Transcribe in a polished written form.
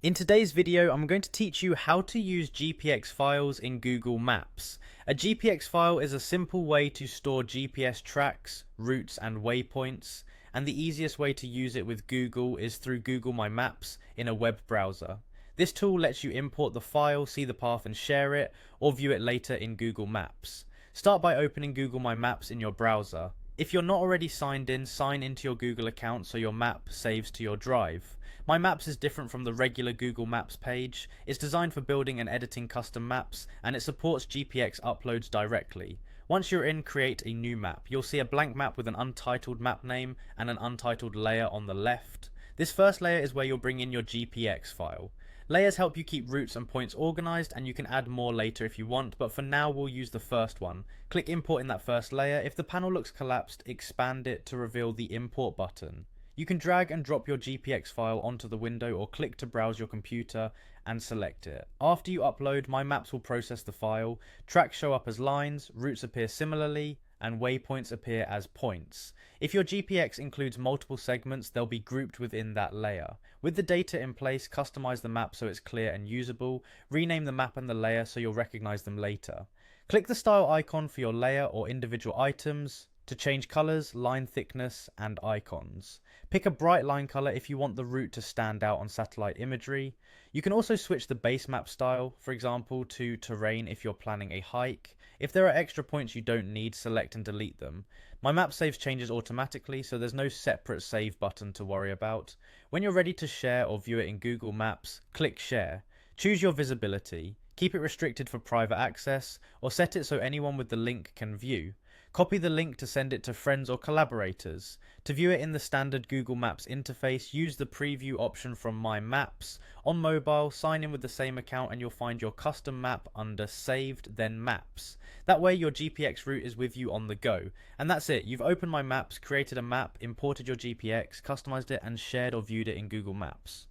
In today's video, I'm going to teach you how to use GPX files in Google Maps. A GPX file is a simple way to store GPS tracks, routes, and waypoints, and the easiest way to use it with Google is through Google My Maps in a web browser. This tool lets you import the file, see the path and share it, or view it later in Google Maps. Start by opening Google My Maps in your browser. If you're not already signed in, sign into your Google account so your map saves to your drive. My Maps is different from the regular Google Maps page. It's designed for building and editing custom maps, and it supports GPX uploads directly. Once you're in, create a new map. You'll see a blank map with an untitled map name and an untitled layer on the left. This first layer is where you'll bring in your GPX file. Layers help you keep routes and points organized, and you can add more later if you want, but for now we'll use the first one. Click import in that first layer. If the panel looks collapsed, expand it to reveal the import button. You can drag and drop your GPX file onto the window or click to browse your computer and select it. After you upload, My Maps will process the file. Tracks show up as lines, routes appear similarly, and waypoints appear as points. If your GPX includes multiple segments, they'll be grouped within that layer. With the data in place, customize the map so it's clear and usable. Rename the map and the layer so you'll recognize them later. Click the style icon for your layer or individual items to change colors, line thickness, and icons. Pick a bright line color if you want the route to stand out on satellite imagery. You can also switch the base map style, for example, to terrain if you're planning a hike. If there are extra points you don't need, select and delete them. My map saves changes automatically, so there's no separate save button to worry about. When you're ready to share or view it in Google Maps, click Share. Choose your visibility. Keep it restricted for private access, or set it so anyone with the link can view. Copy the link to send it to friends or collaborators. To view it in the standard Google Maps interface, use the preview option from My Maps. On mobile, sign in with the same account and you'll find your custom map under Saved, then Maps. That way your GPX route is with you on the go. And that's it, you've opened My Maps, created a map, imported your GPX, customized it and shared or viewed it in Google Maps.